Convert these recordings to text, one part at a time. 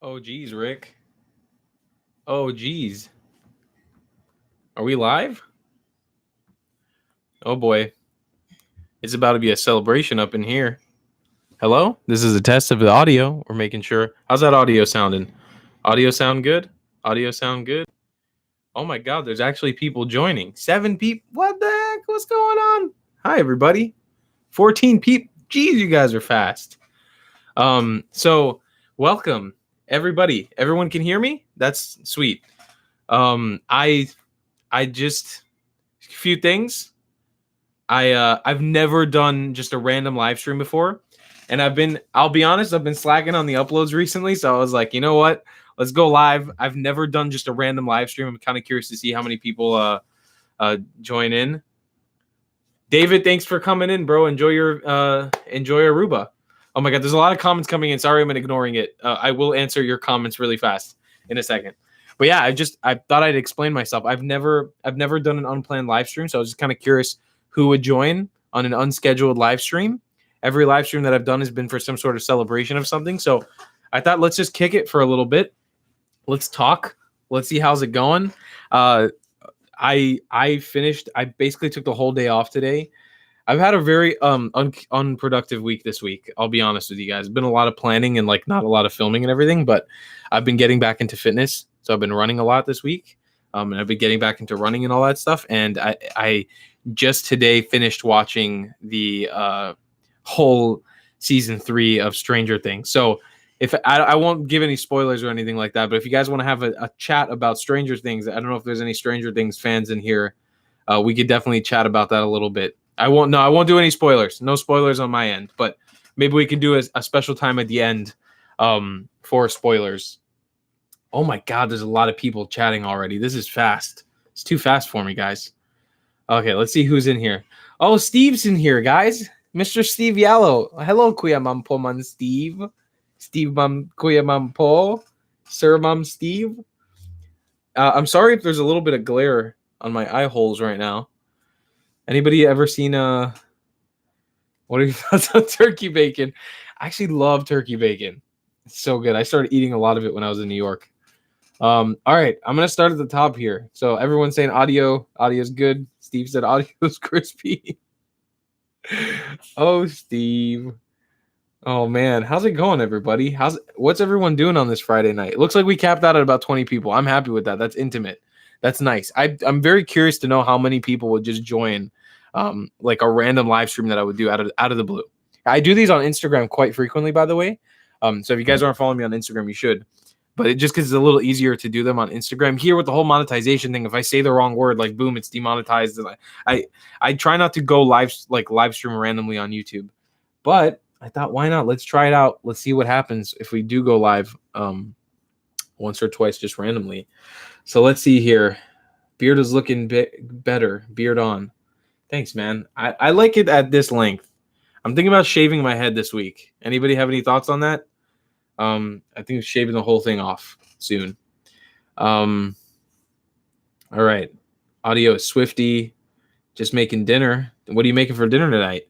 Oh, geez, Rick. Oh, geez. Are we live? Oh, boy. It's about to be a celebration up in here. Hello? This is a test of the audio. We're making sure. How's that audio sounding? Audio sound good? Audio sound good? Oh, my God. There's actually people joining. 7 people. What the heck? What's going on? Hi, everybody. 14 people. Geez, you guys are fast. So welcome, everybody. Everyone can hear me? That's sweet. I just a few things. I've never done just a random live stream before, and I'll be honest, I've been slacking on the uploads recently, so I was like, you know what, let's go live. I've never done just a random live stream. I'm kind of curious to see how many people join in. David, thanks for coming in, bro. Enjoy Aruba. Oh my God, there's a lot of comments coming in. Sorry, I'm ignoring it. I will answer your comments really fast in a second. But yeah, I thought I'd explain myself. I've never done an unplanned live stream, so I was just kind of curious who would join on an unscheduled live stream. Every live stream that I've done has been for some sort of celebration of something. So I thought let's just kick it for a little bit. Let's talk. Let's see how's it going. I finished. I basically took the whole day off today. I've had a very unproductive week this week. I'll be honest with you guys. It's been a lot of planning and like not a lot of filming and everything, but I've been getting back into fitness. So I've been running a lot this week. And I've been getting back into running and all that stuff. And I just today finished watching the whole season 3 of Stranger Things. So if I won't give any spoilers or anything like that, but if you guys want to have a chat about Stranger Things, I don't know if there's any Stranger Things fans in here. We could definitely chat about that a little bit. I won't do any spoilers. No spoilers on my end, but maybe we can do a special time at the end for spoilers. Oh my God, there's a lot of people chatting already. This is fast. It's too fast for me, guys. Okay, let's see who's in here. Oh, Steve's in here, guys. Mr. Steve Yellow. Hello, Kuya Mampo Man Steve. Steve Mam Kuya Mampo. Sir Mom Steve. I'm sorry if there's a little bit of glare on my eye holes right now. Anybody ever seen what are your thoughts on turkey bacon? I actually love turkey bacon. It's so good. I started eating a lot of it when I was in New York. All right, I'm gonna start at the top here. So everyone's saying audio is good. Steve said audio is crispy. Oh, Steve. Oh man, how's it going, everybody? What's everyone doing on this Friday night? It looks like we capped out at about 20 people. I'm happy with that. That's intimate. That's nice. I'm very curious to know how many people would just join like a random live stream that I would do out of the blue. I do these on Instagram quite frequently, by the way. So if you guys aren't following me on Instagram, you should. But it just because it's a little easier to do them on Instagram. Here with the whole monetization thing, if I say the wrong word, like boom, it's demonetized. I try not to go live stream randomly on YouTube. But I thought, why not? Let's try it out. Let's see what happens if we do go live once or twice just randomly. So let's see here. Beard is looking better. Beard on. Thanks, man. I like it at this length. I'm thinking about shaving my head this week. Anybody have any thoughts on that? I think shaving the whole thing off soon. All right. Audio is Swifty. Just making dinner. What are you making for dinner tonight?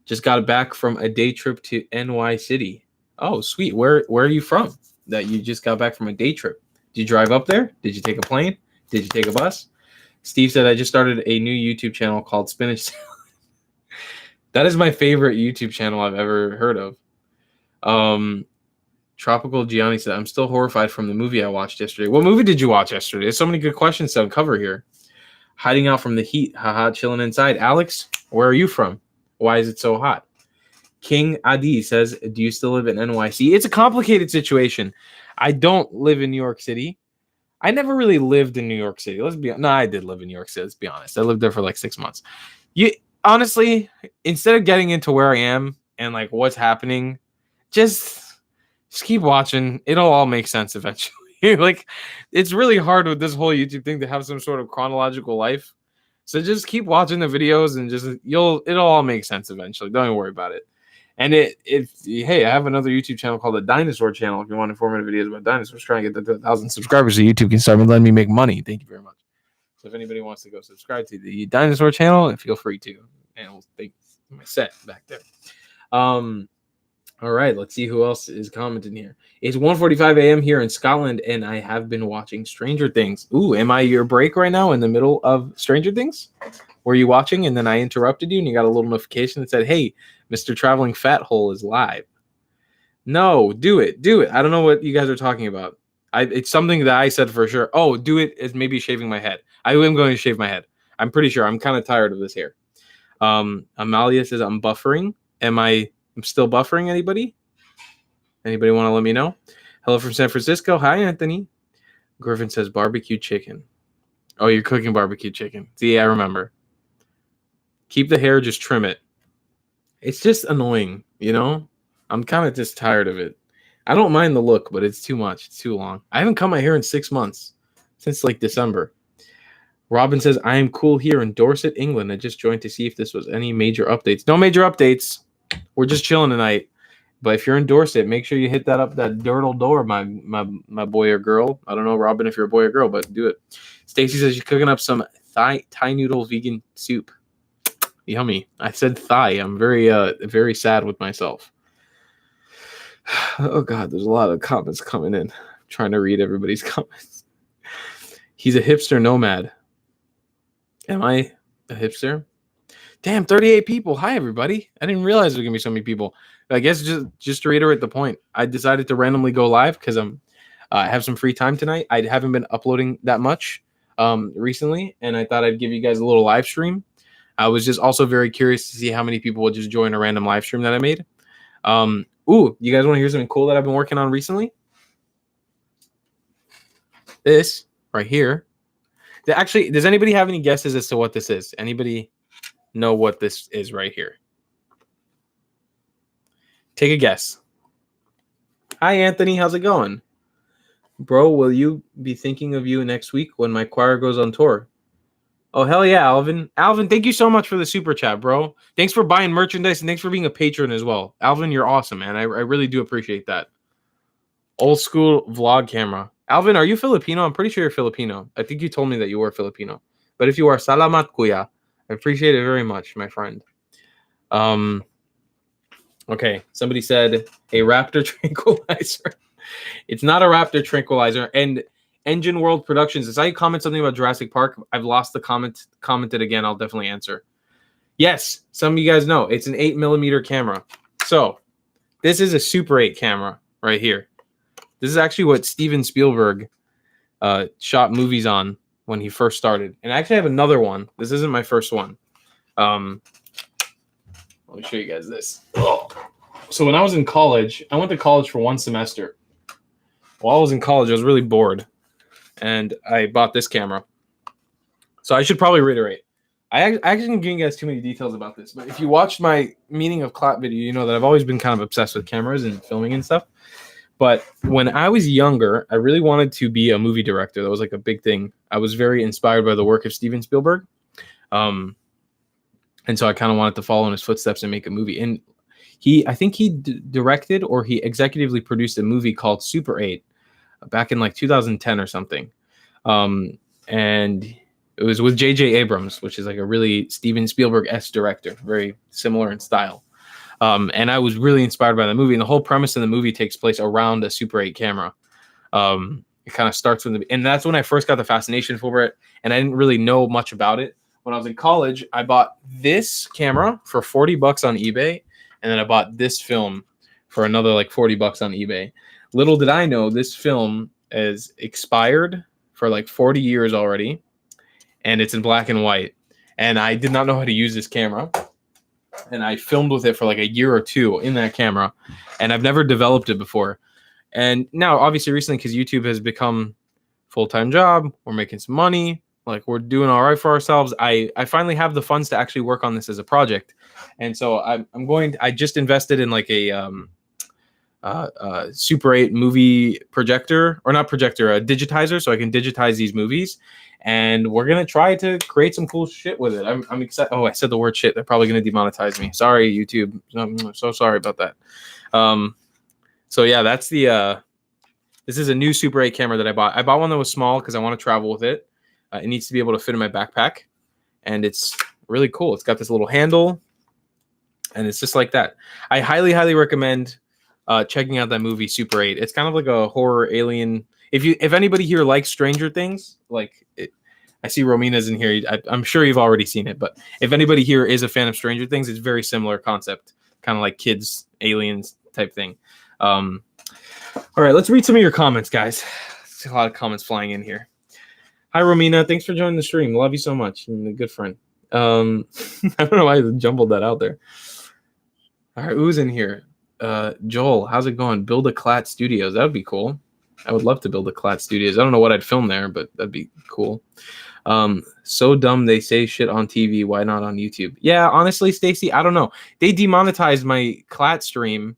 Just got back from a day trip to NY City. Oh, sweet. Where are you from? That you just got back from a day trip? Did you drive up there? Did you take a plane? Did you take a bus? Steve said, I just started a new YouTube channel called Spinach Salad. That is my favorite YouTube channel I've ever heard of. Tropical Gianni said, I'm still horrified from the movie I watched yesterday. What movie did you watch yesterday? There's so many good questions to uncover here. Hiding out from the heat. Haha, chilling inside. Alex, where are you from? Why is it so hot? King Adi says, do you still live in NYC? It's a complicated situation. I don't live in New York City. I never really lived in New York City. I did live in New York City. Let's be honest. I lived there for like 6 months. Honestly, instead of getting into where I am and like what's happening, just keep watching. It'll all make sense eventually. Like, it's really hard with this whole YouTube thing to have some sort of chronological life. So just keep watching the videos and it'll all make sense eventually. Don't even worry about it. And hey, I have another YouTube channel called the Dinosaur Channel. If you want informative videos about dinosaurs, trying to get to 1,000 subscribers, so YouTube can start letting me make money. Thank you very much. So if anybody wants to go subscribe to the Dinosaur Channel, feel free to. And we'll take my set back there. All All right, let's see who else is commenting here. It's 1:45 a.m. here in Scotland, and I have been watching Stranger Things. Ooh, am I your break right now in the middle of Stranger Things? Were you watching and then I interrupted you and you got a little notification that said, hey, Mr. Traveling Fat Hole is live? No, do it. Do it. I don't know what you guys are talking about. It's something that I said for sure. Oh, do it is maybe shaving my head. I am going to shave my head. I'm pretty sure. I'm kind of tired of this hair. Amalia says, I'm buffering. I'm still buffering, anybody? Anybody want to let me know? Hello from San Francisco. Hi, Anthony. Griffin says barbecue chicken. Oh, you're cooking barbecue chicken. See, I remember. Keep the hair, just trim it. It's just annoying, you know? I'm kind of just tired of it. I don't mind the look, but it's too much. It's too long. I haven't cut my hair in 6 months. Since like December. Robin says, I am cool here in Dorset, England. I just joined to see if this was any major updates. No major updates. We're just chilling tonight. But if you're in Dorset, make sure you hit that dirtle door, my boy or girl. I don't know, Robin, if you're a boy or girl, but do it. Stacy says she's cooking up some Thai noodle vegan soup. Yummy. I said Thai. I'm very sad with myself. Oh God, there's a lot of comments coming in. I'm trying to read everybody's comments. He's a hipster nomad. Am I a hipster? Damn, 38 people. Hi, everybody. I didn't realize there were going to be so many people. I guess just to reiterate the point, I decided to randomly go live because I have some free time tonight. I haven't been uploading that much recently, and I thought I'd give you guys a little live stream. I was just also very curious to see how many people would just join a random live stream that I made. Ooh, you guys want to hear something cool that I've been working on recently? This right here. Actually, does anybody have any guesses as to what this is? Anybody know what this is right here? Take a guess. Hi, Anthony. How's it going? Bro, will you be thinking of you next week when my choir goes on tour? Oh, hell yeah, Alvin. Alvin, thank you so much for the super chat, bro. Thanks for buying merchandise, and thanks for being a patron as well. Alvin, you're awesome, man. I really do appreciate that. Old school vlog camera. Alvin, are you Filipino? I'm pretty sure you're Filipino. I think you told me that you were Filipino. But if you are, salamat kuya. I appreciate it very much, my friend. Okay, somebody said a raptor tranquilizer. It's not a raptor tranquilizer. And Engine World Productions. If I comment something about Jurassic Park, I've lost the comment. Commented again. I'll definitely answer. Yes, some of you guys know it's an 8mm camera. So this is a Super 8 camera right here. This is actually what Steven Spielberg shot movies on when he first started. And I actually have another one. This isn't my first one. Let me show you guys this. So when I was in college, I went to college for 1 semester. While I was in college, I was really bored. And I bought this camera. So I should probably reiterate. I actually didn't give you guys too many details about this. But if you watched my Meaning of Clatt video, you know that I've always been kind of obsessed with cameras and filming and stuff. But when I was younger, I really wanted to be a movie director. That was like a big thing. I was very inspired by the work of Steven Spielberg. And so I kind of wanted to follow in his footsteps and make a movie. And I think he directed or he executively produced a movie called Super 8 back in like 2010 or something. And it was with J.J. Abrams, which is like a really Steven Spielberg-esque director, very similar in style. And I was really inspired by the movie. And the whole premise of the movie takes place around a Super 8 camera. It kind of starts with and that's when I first got the fascination for it. And I didn't really know much about it. When I was in college, I bought this camera for $40 on eBay. And then I bought this film for another like $40 on eBay. Little did I know this film is expired for like 40 years already. And it's in black and white. And I did not know how to use this camera. And I filmed with it for like a year or two in that camera. And I've never developed it before. And now, obviously, recently, because YouTube has become a full-time job, we're making some money. Like, we're doing all right for ourselves. I finally have the funds to actually work on this as a project. And so I just invested in like a Super 8 movie projector, or not projector, a digitizer, so I can digitize these movies. And we're going to try to create some cool shit with it. I'm excited. Oh, I said the word shit. They're probably going to demonetize me. Sorry, YouTube. I'm so sorry about that. So yeah, that's this is a new Super 8 camera that I bought. I bought one that was small because I want to travel with it. It needs to be able to fit in my backpack. And it's really cool. It's got this little handle. And it's just like that. I highly, highly recommend checking out that movie Super 8. It's kind of like a horror alien. If anybody here likes Stranger Things, like I see Romina's in here. I'm sure you've already seen it, but if anybody here is a fan of Stranger Things, it's very similar concept, kind of like kids, aliens type thing. All right, let's read some of your comments, guys. There's a lot of comments flying in here. Hi, Romina. Thanks for joining the stream. Love you so much. You're a good friend. I don't know why I jumbled that out there. All right, who's in here? Joel, how's it going? Build a Clatt Studios. That would be cool. I would love to build a Clatt Studios. I don't know what I'd film there, but that'd be cool. So dumb they say shit on TV. Why not on YouTube? Yeah, honestly, Stacy, I don't know. They demonetized my Clatt stream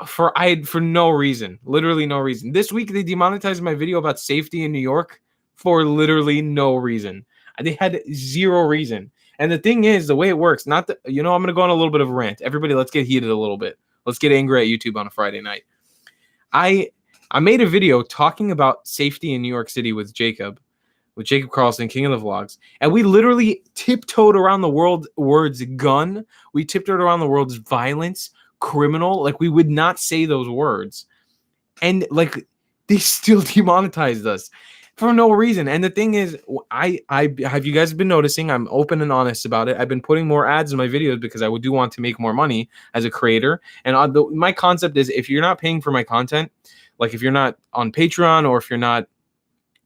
for no reason. Literally no reason. This week they demonetized my video about safety in New York for literally no reason. They had zero reason. And the thing is, the way it works, I'm going to go on a little bit of a rant. Everybody, let's get heated a little bit. Let's get angry at YouTube on a Friday night. I made a video talking about safety in New York City with Jacob Carlson, King of the Vlogs. And we literally tiptoed around the words gun. We tiptoed around the words violence, criminal. Like, we would not say those words. And, like, they still demonetized us for no reason. And the thing is, I have you guys been noticing? I'm open and honest about it. I've been putting more ads in my videos because I do want to make more money as a creator. And my concept is, if you're not paying for my content, like if you're not on Patreon or if you're not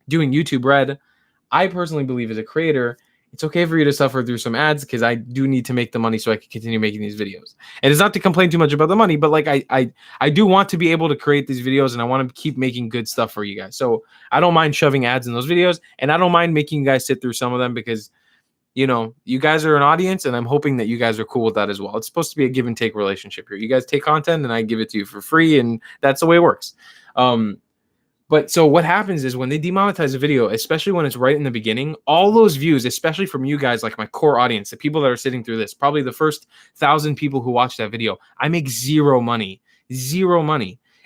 doing YouTube Red, I personally believe as a creator, it's okay for you to suffer through some ads because I do need to make the money so I can continue making these videos. And it's not to complain too much about the money, but like I do want to be able to create these videos and I want to keep making good stuff for you guys. So I don't mind shoving ads in those videos, and I don't mind making you guys sit through some of them because, you know, you guys are an audience and I'm hoping that you guys are cool with that as well. It's supposed to be a give and take relationship here. You guys take content and I give it to you for free, and that's the way it works. But so what happens is when they demonetize a video, especially when it's right in the beginning, all those views, especially from you guys, like my core audience, the people that are sitting through this, probably the first 1,000 people who watch that video, I make zero money.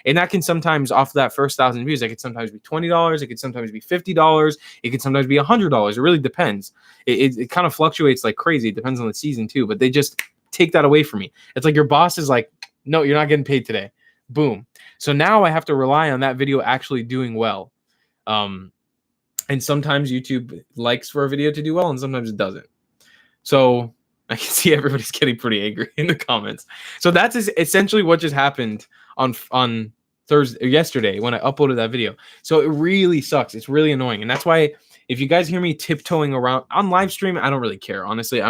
And that can sometimes, off that first 1,000 views, it could sometimes be $20. It could sometimes be $50. It could sometimes be $100. It really depends. It kind of fluctuates like crazy. It depends on the season too. But they just take that away from me. It's like your boss is like, no, you're not getting paid today. Boom. So now I have to rely on that video actually doing well. And sometimes YouTube likes for a video to do well and sometimes it doesn't. So I can see everybody's getting pretty angry in the comments. So that's essentially what just happened on Thursday, yesterday, when I uploaded that video. So it really sucks. It's really annoying. And that's why if you guys hear me tiptoeing around on live stream, I don't really care. Honestly,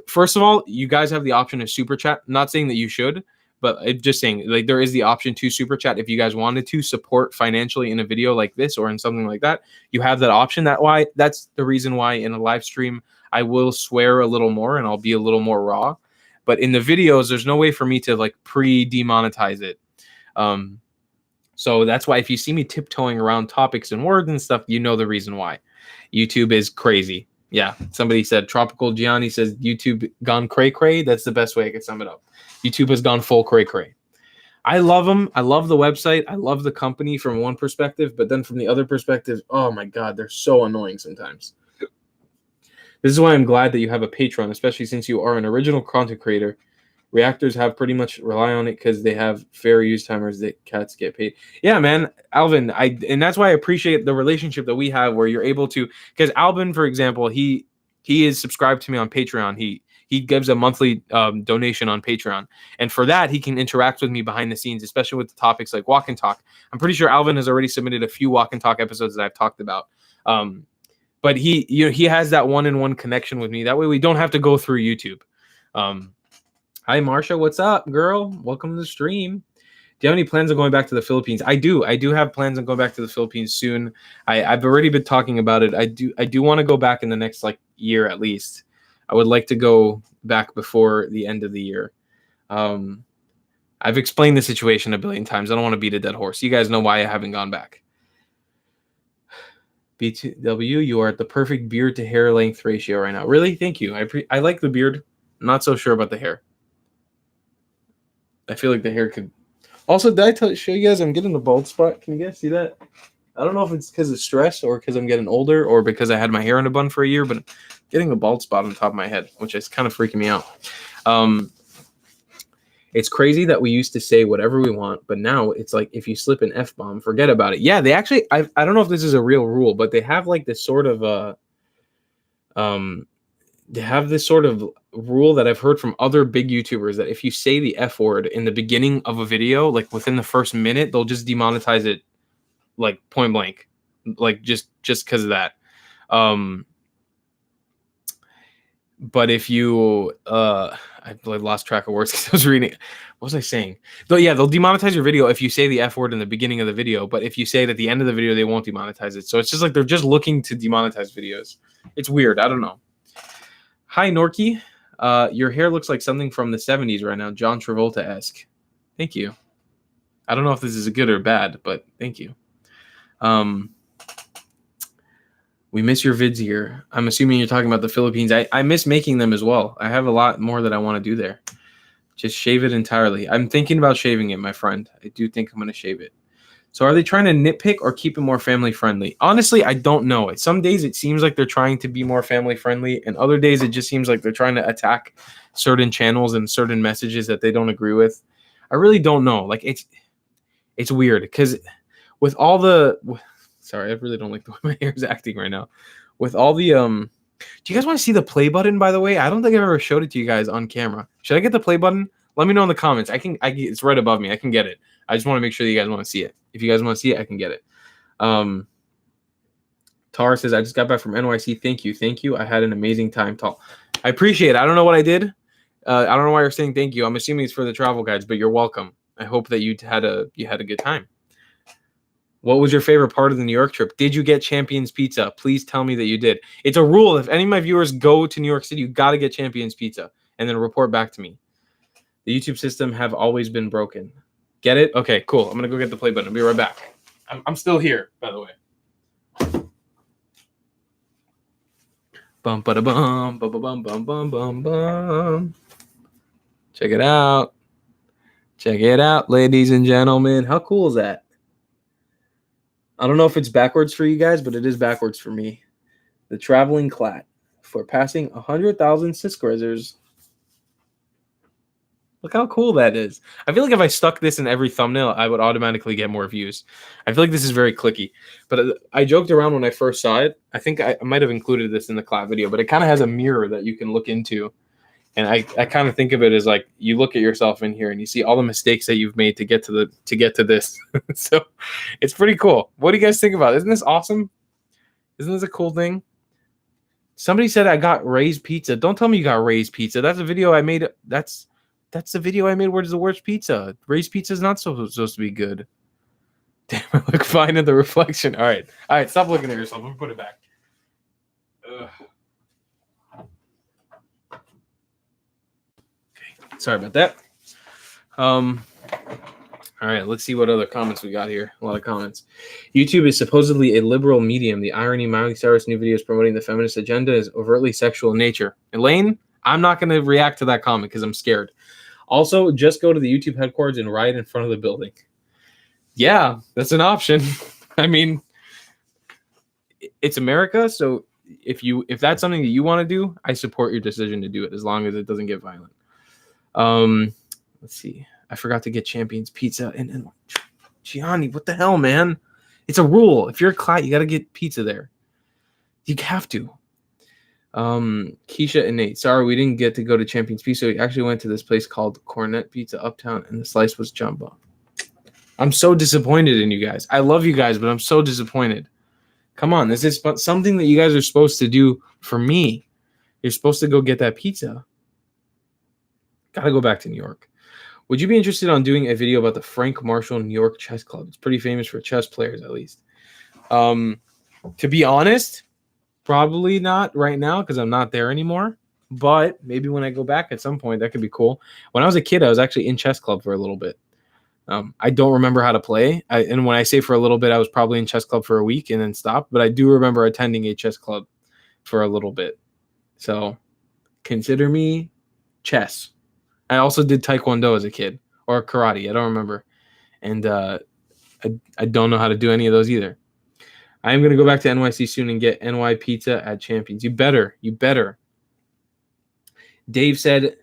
first of all, you guys have the option to super chat. I'm not saying that you should, but just saying, like, there is the option to super chat if you guys wanted to support financially in a video like this or in something like that. You have that option. That's the reason why in a live stream I will swear a little more and I'll be a little more raw. But in the videos, there's no way for me to like pre-demonetize it. So that's why if you see me tiptoeing around topics and words and stuff, you know the reason why. YouTube is crazy. Yeah, somebody said, Tropical Gianni says, YouTube gone cray-cray. That's the best way I could sum it up. YouTube has gone full cray-cray. I love them. I love the website. I love the company from one perspective, but then from the other perspective, oh my God, they're so annoying sometimes. This is why I'm glad that you have a Patreon, especially since you are an original content creator. Reactors have pretty much rely on it because they have fair use timers that cats get paid. Yeah, man, Alvin, and that's why I appreciate the relationship that we have where you're able to, because Alvin, for example, he is subscribed to me on Patreon. He gives a monthly donation on Patreon. And for that, he can interact with me behind the scenes, especially with the topics like Walk and Talk. I'm pretty sure Alvin has already submitted a few Walk and Talk episodes that I've talked about. But he has that one-on-one connection with me. That way we don't have to go through YouTube. Hi, Marsha. What's up, girl? Welcome to the stream. Do you have any plans on going back to the Philippines? I do have plans on going back to the Philippines soon. I've already been talking about it. I do want to go back in the next year at least. I would like to go back before the end of the year. I've explained the situation a billion times. I don't want to beat a dead horse. You guys know why I haven't gone back. BTW, you are at the perfect beard to hair length ratio right now. Really? Thank you. I like the beard. I'm not so sure about the hair. I feel like the hair could... Also, did I show you guys I'm getting a bald spot? Can you guys see that? I don't know if it's because of stress or because I'm getting older or because I had my hair in a bun for a year, but I'm getting a bald spot on the top of my head, which is kind of freaking me out. It's crazy that we used to say whatever we want, but now it's like if you slip an F-bomb, forget about it. Yeah, they actually, I don't know if this is a real rule, but they have like this sort of they have this sort of rule that I've heard from other big YouTubers that if you say the F word in the beginning of a video, like within the first minute, they'll just demonetize it like point blank, like just because of that. But if you I lost track of words because I was reading. What was I saying? Though, yeah, they'll demonetize your video if you say the F word in the beginning of the video, but if you say it at the end of the video, they won't demonetize it. So it's just like they're just looking to demonetize videos. It's weird. I don't know. Hi, Norky. Your hair looks like something from the 70s right now, John Travolta-esque. Thank you. I don't know if this is good or bad, but thank you. We miss your vids here. I'm assuming you're talking about the Philippines. I miss making them as well. I have a lot more that I want to do there. Just shave it entirely. I'm thinking about shaving it, my friend. I do think I'm going to shave it. So are they trying to nitpick or keep it more family friendly? Honestly, I don't know. Some days it seems like they're trying to be more family friendly, and other days it just seems like they're trying to attack certain channels and certain messages that they don't agree with. I really don't know. Like it's weird because with all the sorry, I really don't like the way my hair is acting right now. With all the do you guys want to see the play button, by the way? I don't think I've ever showed it to you guys on camera. Should I get the play button? Let me know in the comments. It's right above me. I can get it. I just want to make sure that you guys want to see it. If you guys want to see it, I can get it. Tara says, I just got back from NYC. Thank you. Thank you. I had an amazing time. I appreciate it. I don't know what I did. I don't know why you're saying thank you. I'm assuming it's for the travel guides, but you're welcome. I hope that you had a good time. What was your favorite part of the New York trip? Did you get Champions Pizza? Please tell me that you did. It's a rule. If any of my viewers go to New York City, you got to get Champions Pizza and then report back to me. The YouTube system have always been broken. Get it? Okay, cool. I'm going to go get the play button. I'll be right back. I'm still here, by the way. Bum, ba, da, bum, bum, bum, bum, bum, bum, bum. Check it out. Check it out, ladies and gentlemen. How cool is that? I don't know if it's backwards for you guys, but it is backwards for me. The traveling Clatt for passing 100,000 subscribers. Look how cool that is. I feel like if I stuck this in every thumbnail, I would automatically get more views. I feel like this is very clicky. But I joked around when I first saw it. I think I might have included this in the Clatt video, but it kind of has a mirror that you can look into. And I kind of think of it as like you look at yourself in here and you see all the mistakes that you've made to get to this. So it's pretty cool. What do you guys think about it? Isn't this awesome? Isn't this a cool thing? Somebody said I got Ray's Pizza. Don't tell me you got Ray's Pizza. That's a video I made. That's the video I made. Where's the worst pizza? Ray's Pizza is not supposed to be good. Damn, I look fine in the reflection. All right. Stop looking at yourself. Let me put it back. Ugh. Sorry about that. All right, let's see what other comments we got here. A lot of comments. YouTube is supposedly a liberal medium. The irony, Miley Cyrus' new videos promoting the feminist agenda is overtly sexual in nature. Elaine, I'm not going to react to that comment because I'm scared. Also, just go to the YouTube headquarters and riot in front of the building. Yeah, that's an option. I mean, it's America, so if that's something that you want to do, I support your decision to do it as long as it doesn't get violent. Let's see. I forgot to get Champions Pizza and Gianni, what the hell, man? It's a rule. If you're a Clatt, you got to get pizza there. You have to. Keisha and Nate. Sorry, we didn't get to go to Champions Pizza. We actually went to this place called Cornet Pizza Uptown, and the slice was jumbo. I'm so disappointed in you guys. I love you guys, but I'm so disappointed. Come on, this is something that you guys are supposed to do for me. You're supposed to go get that pizza. Gotta go back to New York. Would you be interested on doing a video about the Frank Marshall New York Chess Club? It's pretty famous for chess players, at least. To be honest, probably not right now because I'm not there anymore. But maybe when I go back at some point, that could be cool. When I was a kid, I was actually in chess club for a little bit. I don't remember how to play. And when I say for a little bit, I was probably in chess club for a week and then stopped. But I do remember attending a chess club for a little bit. So consider me chess. I also did Taekwondo as a kid, or karate. I don't remember. And I don't know how to do any of those either. I am going to go back to NYC soon and get NY Pizza at Champions. You better. Dave said,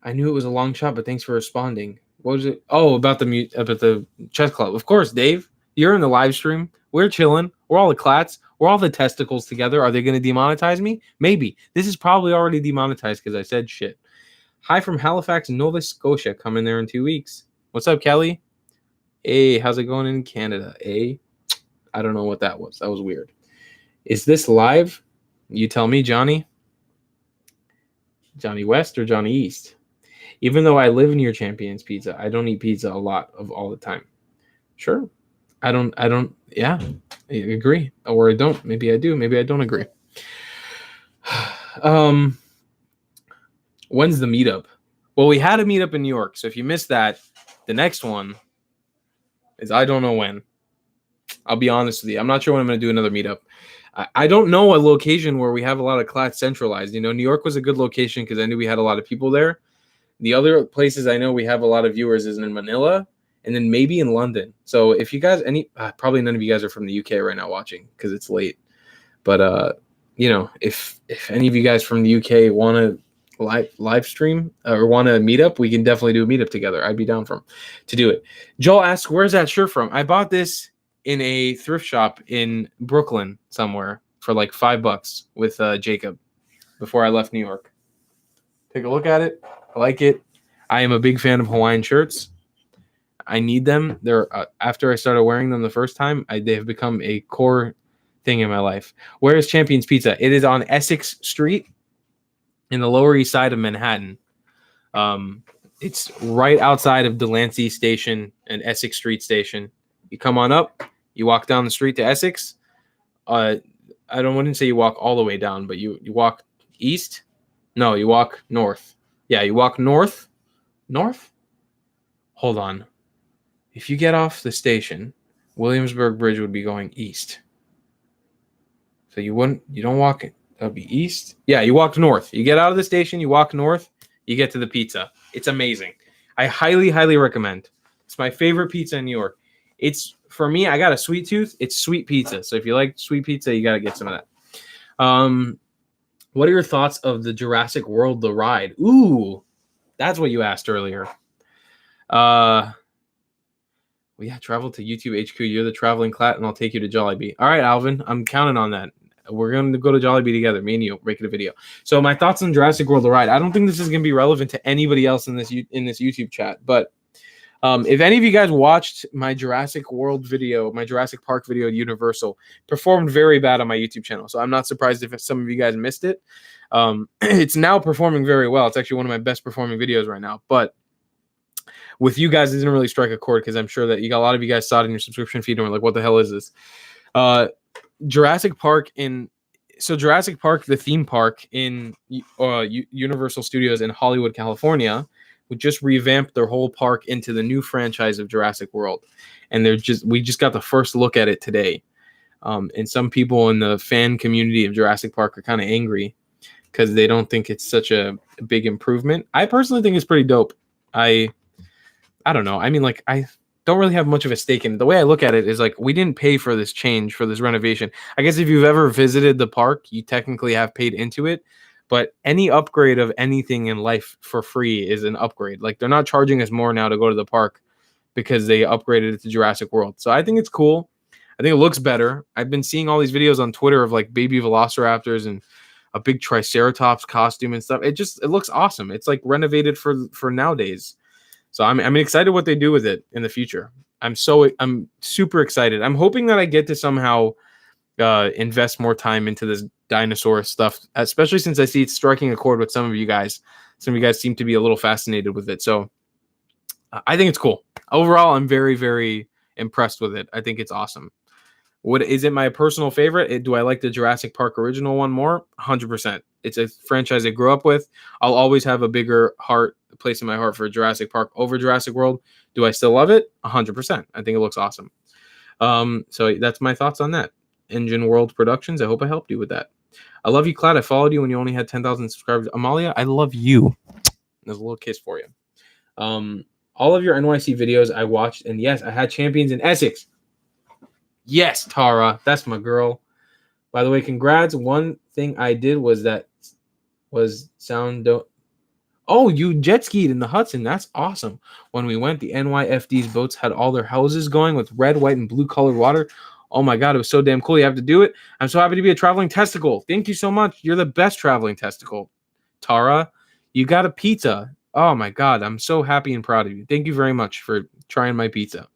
I knew it was a long shot, but thanks for responding. What was it? Oh, about the chess club. Of course, Dave. You're in the live stream. We're chilling. We're all the clats. We're all the testicles together. Are they going to demonetize me? Maybe. This is probably already demonetized because I said shit. Hi from Halifax, Nova Scotia. Coming there in 2 weeks. What's up, Kelly? Hey, how's it going in Canada? Hey, I don't know what that was. That was weird. Is this live? You tell me, Johnny. Johnny West or Johnny East? Even though I live near Champions Pizza, I don't eat pizza a lot of all the time. Sure. Yeah, I agree. Or I don't. Maybe I do. Maybe I don't agree. When's the meetup? Well, we had a meetup in New York. So if you missed that, the next one is I don't know when. I'll be honest with you. I'm not sure when I'm going to do another meetup. I don't know a location where we have a lot of class centralized. You know, New York was a good location because I knew we had a lot of people there. The other places I know we have a lot of viewers is in Manila and then maybe in London. So if you guys, probably none of you guys are from the UK right now watching because it's late. But, you know, if any of you guys from the UK want to live stream or want to meet up, we can definitely do a meetup together. I'd be down to do it. Joel asks, where's that shirt from? I bought this in a thrift shop in Brooklyn somewhere for like $5 with Jacob before I left New York. Take a look at it. I like it. I am a big fan of Hawaiian shirts. I need them. They're after I started wearing them the first time, they have become a core thing in my life. Where is Champions Pizza? It is on Essex Street in the Lower East Side of Manhattan. It's right outside of Delancey Station and Essex Street Station. You come on up, you walk down the street to Essex. I wouldn't say you walk all the way down, but you walk east. No, you walk north. Yeah, you walk north. North? Hold on. If you get off the station, Williamsburg Bridge would be going east. So you don't walk it. That would be east. Yeah, you walk north. You get out of the station, you walk north, you get to the pizza. It's amazing. I highly, highly recommend. It's my favorite pizza in New York. It's, for me, I got a sweet tooth. It's sweet pizza. So if you like sweet pizza, you got to get some of that. What are your thoughts of the Jurassic World, the ride? Ooh, that's what you asked earlier. Well, yeah, travel to YouTube HQ. You're the traveling Clatt, and I'll take you to Jollibee. All right, Alvin, I'm counting on that. We're going to go to Jollibee together, me and you, making a video. So my thoughts on Jurassic World, the ride. I don't think this is going to be relevant to anybody else in this YouTube chat, but if any of you guys watched my Jurassic World video, my Jurassic Park video at Universal, performed very bad on my YouTube channel. So I'm not surprised if some of you guys missed it. It's now performing very well. It's actually one of my best performing videos right now. But with you guys, it didn't really strike a chord because I'm sure that a lot of you guys saw it in your subscription feed and were like, what the hell is this? Jurassic Park, the theme park in Universal Studios in Hollywood, California, would just revamp their whole park into the new franchise of Jurassic World. And we just got the first look at it today. And some people in the fan community of Jurassic Park are kind of angry because they don't think it's such a big improvement. I personally think it's pretty dope. I don't know. I mean, like, I don't really have much of a stake in it. The way I look at it is like, we didn't pay for this change, for this renovation. I guess if you've ever visited the park, you technically have paid into it. But any upgrade of anything in life for free is an upgrade. Like, they're not charging us more now to go to the park because they upgraded it to Jurassic World. So I think it's cool. I think it looks better. I've been seeing all these videos on Twitter of like baby velociraptors and a big Triceratops costume and stuff. It looks awesome. It's like renovated for nowadays. So I'm excited what they do with it in the future. I'm super excited. I'm hoping that I get to somehow invest more time into this dinosaur stuff, especially since I see it's striking a chord with some of you guys. Some of you guys seem to be a little fascinated with it. So I think it's cool. Overall, I'm very, very impressed with it. I think it's awesome. Is it my personal favorite? Do I like the Jurassic Park original one more? 100%. It's a franchise I grew up with. I'll always have a bigger place in my heart for Jurassic Park over Jurassic World. Do I still love it? 100%. I think it looks awesome. So that's my thoughts on that. Engine World Productions. I hope I helped you with that. I love you, Clatt. I followed you when you only had 10,000 subscribers. Amalia, I love you. There's a little kiss for you. All of your NYC videos I watched, and yes, I had champions in Essex. Yes, Tara, that's my girl. By the way, congrats. One thing I did was sound. Oh, you jet skied in the Hudson. That's awesome. When we went, the NYFD's boats had all their houses going with red, white, and blue colored water. Oh my God, it was so damn cool. You have to do it. I'm so happy to be a traveling testicle. Thank you so much. You're the best traveling testicle. Tara, you got a pizza. Oh my God, I'm so happy and proud of you. Thank you very much for trying my pizza.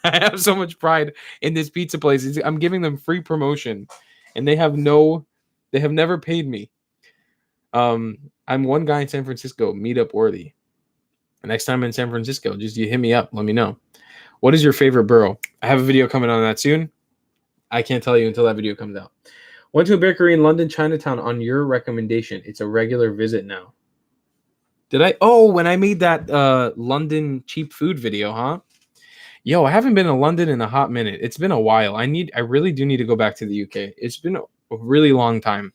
I have so much pride in this pizza place. I'm giving them free promotion, and they have never paid me. I'm one guy in San Francisco, meetup worthy. Next time I'm in San Francisco, just you hit me up. Let me know. What is your favorite borough? I have a video coming on that soon. I can't tell you until that video comes out. Went to a bakery in London, Chinatown on your recommendation. It's a regular visit now. Did I? Oh, when I made that London cheap food video, huh? Yo, I haven't been to London in a hot minute. It's been a while. I really do need to go back to the UK. It's been a really long time.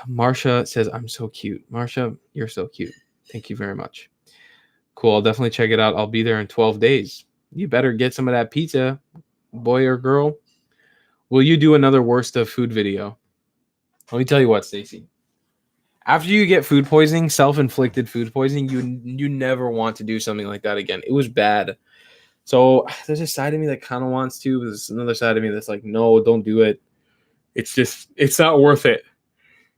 Marsha says, I'm so cute. Marsha, you're so cute. Thank you very much. Cool. I'll definitely check it out. I'll be there in 12 days. You better get some of that pizza, boy or girl. Will you do another worst of food video? Let me tell you what, Stacy. After you get food poisoning, self-inflicted food poisoning, you never want to do something like that again. It was bad. So there's a side of me that kind of wants to. There's another side of me that's like, no, don't do it. It's not worth it.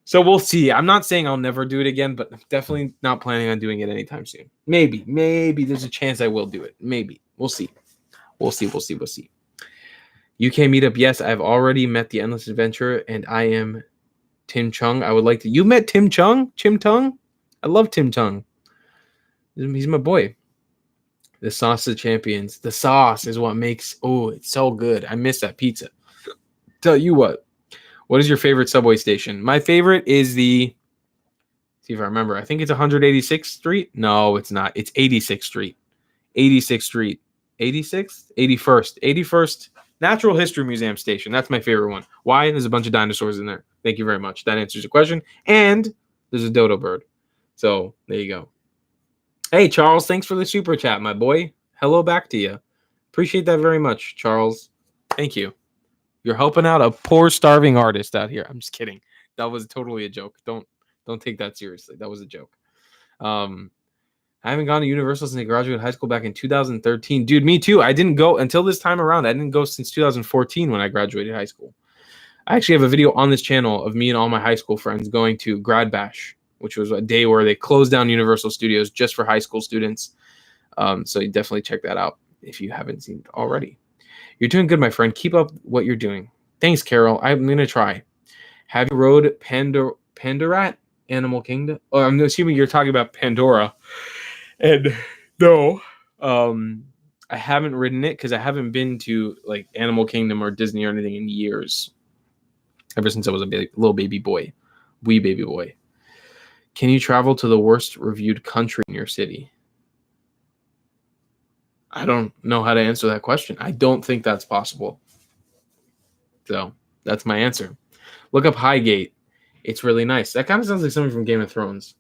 So we'll see. I'm not saying I'll never do it again, but I'm definitely not planning on doing it anytime soon. Maybe there's a chance I will do it. Maybe. We'll see. We'll see. UK meetup. Yes, I've already met the Endless Adventure, and I am Tim Chung. I would like to. You met Tim Chung? Tim Tung? I love Tim Chung. He's my boy. The sauce of champions. The sauce is what makes. Oh, it's so good. I miss that pizza. Tell you what. What is your favorite subway station? My favorite is see if I remember. I think it's 186th Street. No, it's not. It's 86th Street. 86th Street. 86th? 81st. 81st Natural History Museum station. That's my favorite one. Why? There's a bunch of dinosaurs in there. Thank you very much. That answers your question. And there's a dodo bird. So there you go. Hey, Charles, thanks for the super chat, my boy. Hello back to you. Appreciate that very much, Charles. Thank you. You're helping out a poor, starving artist out here. I'm just kidding. That was totally a joke. Don't take that seriously. That was a joke. I haven't gone to Universal since I graduated high school back in 2013. Dude, me too. I didn't go until this time around. I didn't go since 2014 when I graduated high school. I actually have a video on this channel of me and all my high school friends going to Grad Bash, which was a day where they closed down Universal Studios just for high school students. So you definitely check that out if you haven't seen it already. You're doing good, my friend. Keep up what you're doing. Thanks, Carol. I'm going to try. Have you rode Pandorat Animal Kingdom? Oh, I'm assuming you're talking about Pandora. And no, I haven't ridden it because I haven't been to like Animal Kingdom or Disney or anything in years. Ever since I was a little baby boy. Wee baby boy. Can you travel to the worst reviewed country in your city? I don't know how to answer that question. I don't think that's possible. So that's my answer. Look up Highgate. It's really nice. That kind of sounds like something from Game of Thrones.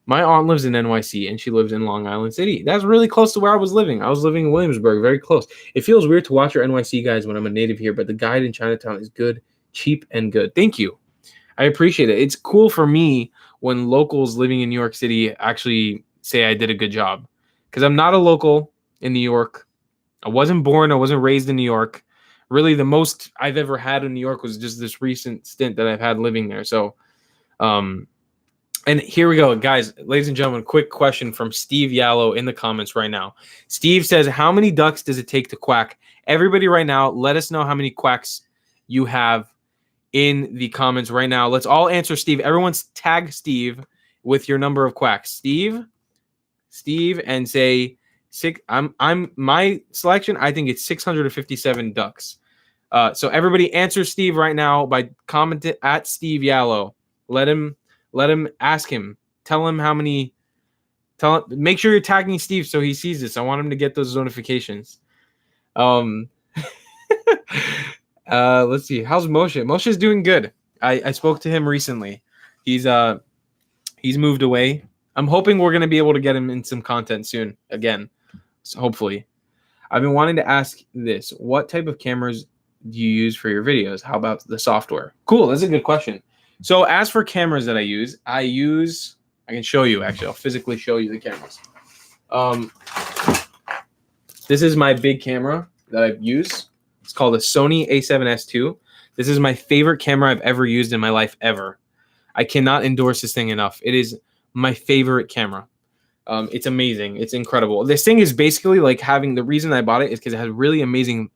My aunt lives in NYC and she lives in Long Island City. That's really close to where I was living. I was living in Williamsburg, very close. It feels weird to watch your NYC guys when I'm a native here, but the guide in Chinatown is good, cheap, and good. Thank you. I appreciate it. It's cool for me when locals living in New York City actually say I did a good job. Because I'm not a local in New York. I wasn't born. I wasn't raised in New York. Really, the most I've ever had in New York was just this recent stint that I've had living there. So, and here we go, guys, ladies and gentlemen, quick question from Steve Yallow in the comments right now. Steve says, how many ducks does it take to quack? Everybody right now, let us know how many quacks you have in the comments right now. Let's all answer Steve. Everyone's tag Steve with your number of quacks. Steve, and say I'm my selection. I think it's 657 ducks. So everybody answer Steve right now by commenting at Steve Yallow. Let him ask him. Tell him how many. Make sure you're tagging Steve so he sees this. I want him to get those notifications. Let's see. How's Moshe? Moshe's doing good. I spoke to him recently. He's moved away. I'm hoping we're gonna be able to get him in some content soon again. So hopefully. I've been wanting to ask this. What type of cameras do you use for your videos? How about the software? Cool. That's a good question. So as for cameras that I use I can show you, actually. I'll physically show you the cameras. This is my big camera that I've used. It's called a Sony a7S II. This is my favorite camera I've ever used in my life ever. I cannot endorse this thing enough. It is my favorite camera. It's amazing. It's incredible. This thing is basically like having, the reason I bought it is because it has really amazing,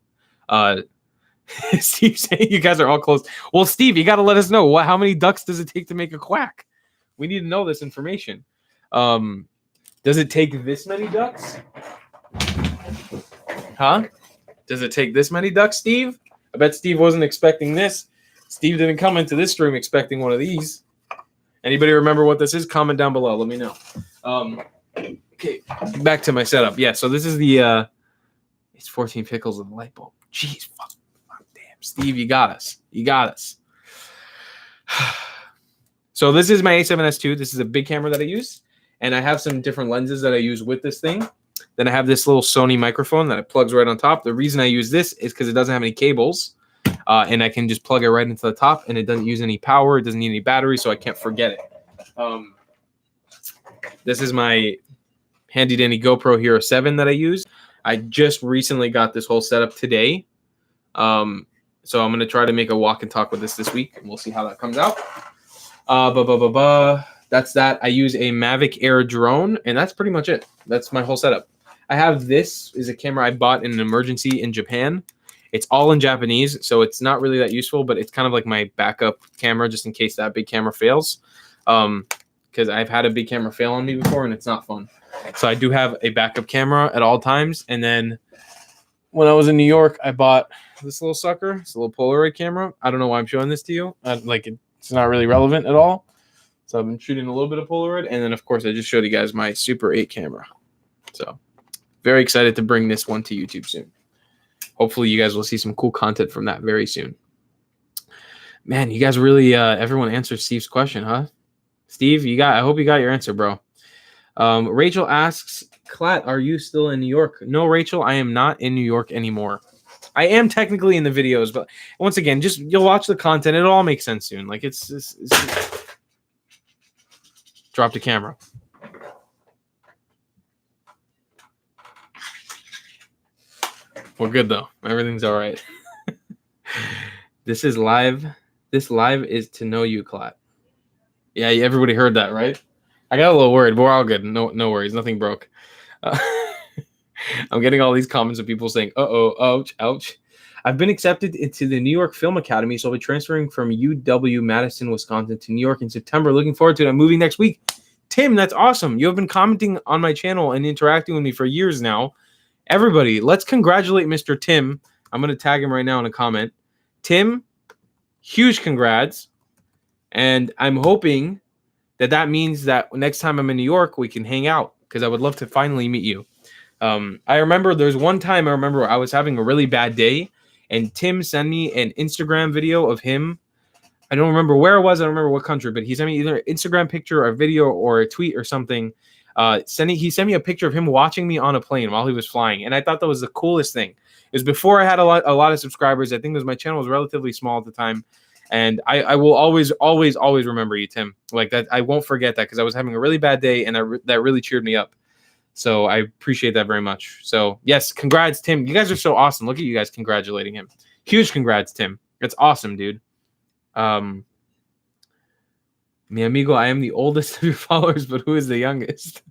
Steve saying you guys are all close. Well, Steve, you got to let us know how many ducks does it take to make a quack? We need to know this information. Does it take this many ducks? Huh? Does it take this many ducks, Steve? I bet Steve wasn't expecting this. Steve didn't come into this stream expecting one of these. Anybody remember what this is? Comment down below. Let me know. Okay, back to my setup. Yeah, so this is the it's 14 pickles in the light bulb. Jeez, fuck, damn, Steve, you got us. You got us. So this is my a7S II. This is a big camera that I use, and I have some different lenses that I use with this thing. Then I have this little Sony microphone that it plugs right on top. The reason I use this is because it doesn't have any cables, and I can just plug it right into the top, and it doesn't use any power. It doesn't need any battery, so I can't forget it. This is my handy dandy GoPro Hero 7 that I use. I just recently got this whole setup today. So I'm going to try to make a walk and talk with this week, and we'll see how that comes out. That's that. I use a Mavic Air drone, and that's pretty much it. That's my whole setup. I have this is a camera I bought in an emergency in Japan. It's all in Japanese, so it's not really that useful, but it's kind of like my backup camera just in case that big camera fails. Because I've had a big camera fail on me before, and it's not fun. So I do have a backup camera at all times. And then when I was in New York, I bought this little sucker. It's a little Polaroid camera. I don't know why I'm showing this to you. It's not really relevant at all. So I've been shooting a little bit of Polaroid. And then, of course, I just showed you guys my Super 8 camera. So very excited to bring this one to YouTube soon. Hopefully you guys will see some cool content from that very soon. Man, you guys really, everyone answered Steve's question, huh? Steve, I hope you got your answer, bro. Rachel asks, Clatt, are you still in New York? No, Rachel, I am not in New York anymore. I am technically in the videos, but once again, just you'll watch the content. It'll all make sense soon. Like it's drop the camera. We're good though. Everything's all right. This is live. This live is to know you, Clatt. Yeah, everybody heard that, right? I got a little worried, but we're all good. No worries. Nothing broke. I'm getting all these comments of people saying, uh-oh, ouch, ouch. I've been accepted into the New York Film Academy, so I'll be transferring from UW-Madison, Wisconsin to New York in September. Looking forward to it. I'm moving next week. Tim, that's awesome. You have been commenting on my channel and interacting with me for years now. Everybody, let's congratulate Mr. Tim. I'm going to tag him right now in a comment. Tim, huge congrats. And I'm hoping that means that next time I'm in New York, we can hang out because I would love to finally meet you. I remember there's one time I was having a really bad day and Tim sent me an Instagram video of him. I don't remember where it was. I don't remember what country, but he sent me either an Instagram picture or a video or a tweet or something. He sent me a picture of him watching me on a plane while he was flying. And I thought that was the coolest thing. It was before I had a lot of subscribers. I think my channel was relatively small at the time. And I will always remember you, Tim. Like that, I won't forget that because I was having a really bad day, and that really cheered me up. So I appreciate that very much. So yes, congrats, Tim. You guys are so awesome. Look at you guys congratulating him. Huge congrats, Tim. That's awesome, dude. Mi amigo, I am the oldest of your followers, but who is the youngest?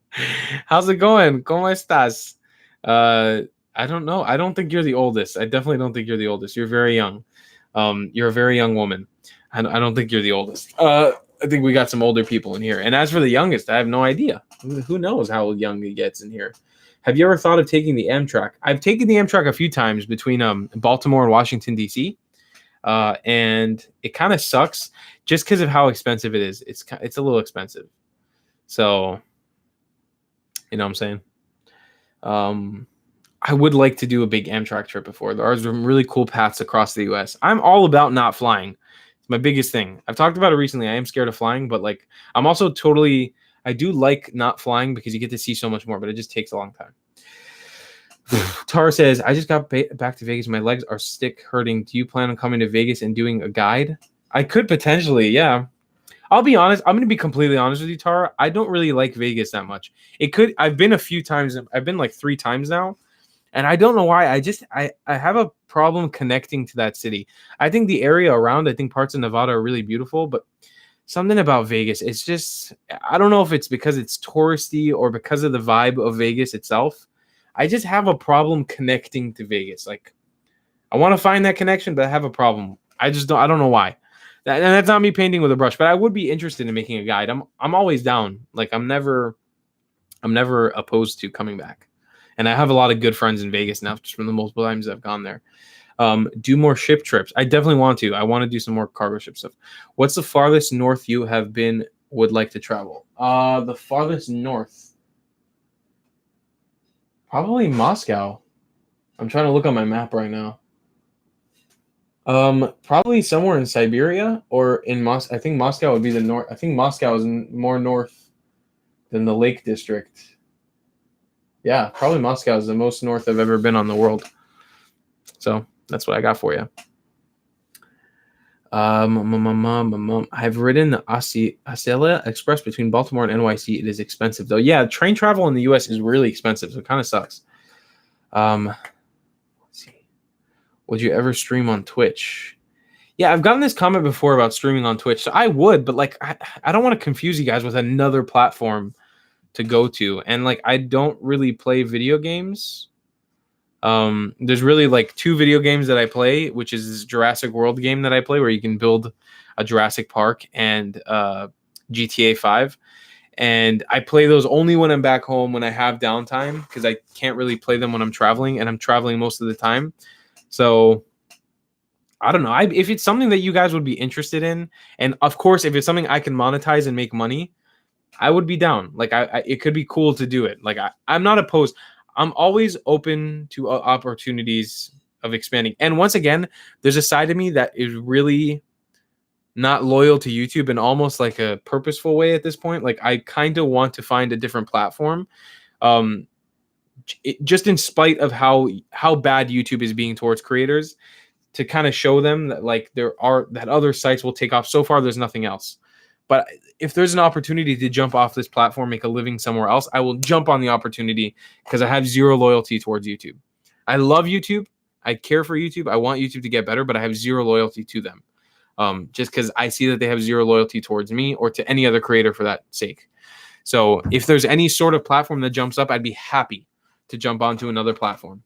How's it going? ¿Cómo estás? I don't know. I don't think you're the oldest. I definitely don't think you're the oldest. You're very young. You're a very young woman. I don't think you're the oldest. I think we got some older people in here. And as for the youngest, I have no idea. Who knows how young he gets in here. Have you ever thought of taking the Amtrak? I've taken the Amtrak a few times between Baltimore and Washington, D.C. And it kind of sucks just because of how expensive it is. It's a little expensive. So, you know what I'm saying? I would like to do a big Amtrak trip before. There are some really cool paths across the U.S. I'm all about not flying. It's my biggest thing. I've talked about it recently. I am scared of flying, but like I'm also I do like not flying because you get to see so much more, but it just takes a long time. Tara says, I just got back to Vegas. My legs are stick hurting. Do you plan on coming to Vegas and doing a guide? I could potentially, yeah. I'll be honest. I'm gonna be completely honest with you, Tara. I don't really like Vegas that much. I've been a few times. I've been like 3 times now, and I don't know why. I have a problem connecting to that city. I think the area around. I think parts of Nevada are really beautiful, but something about Vegas. It's just. I don't know if it's because it's touristy or because of the vibe of Vegas itself. I just have a problem connecting to Vegas. Like, I want to find that connection, but I have a problem. I just don't. I don't know why. And that's not me painting with a brush, but I would be interested in making a guide. I'm always down. Like I'm never opposed to coming back. And I have a lot of good friends in Vegas now, just from the multiple times I've gone there. Do more ship trips. I definitely want to. I want to do some more cargo ship stuff. What's the farthest north you have been would like to travel? The farthest north. Probably Moscow. I'm trying to look on my map right now. Probably somewhere in Siberia or in I think Moscow would be the north. I think Moscow is more north than the Lake District. Yeah, probably Moscow is the most north I've ever been on the world. So that's what I got for you. I've ridden the Acela Express between Baltimore and NYC. It is expensive though. Yeah, train travel in the US is really expensive, so it kind of sucks. Let's see. Would you ever stream on Twitch? Yeah, I've gotten this comment before about streaming on Twitch. So I would, but like I don't want to confuse you guys with another platform to go to. And like I don't really play video games. There's really like 2 video games that I play, which is this Jurassic World game that I play where you can build a Jurassic Park, and GTA 5. And I play those only when I'm back home, when I have downtime, because I can't really play them when I'm traveling, and I'm traveling most of the time. So I don't know. If it's something that you guys would be interested in, and of course, if it's something I can monetize and make money, I would be down. Like it could be cool to do it. Like I'm not opposed. I'm always open to opportunities of expanding. And once again, there's a side of me that is really not loyal to YouTube in almost like a purposeful way at this point. Like I kind of want to find a different platform. Just in spite of how bad YouTube is being towards creators, to kind of show them that like that other sites will take off. So far, there's nothing else. But if there's an opportunity to jump off this platform, make a living somewhere else, I will jump on the opportunity because I have zero loyalty towards YouTube. I love YouTube. I care for YouTube. I want YouTube to get better, but I have zero loyalty to them. Just because I see that they have zero loyalty towards me or to any other creator for that sake. So if there's any sort of platform that jumps up, I'd be happy to jump onto another platform.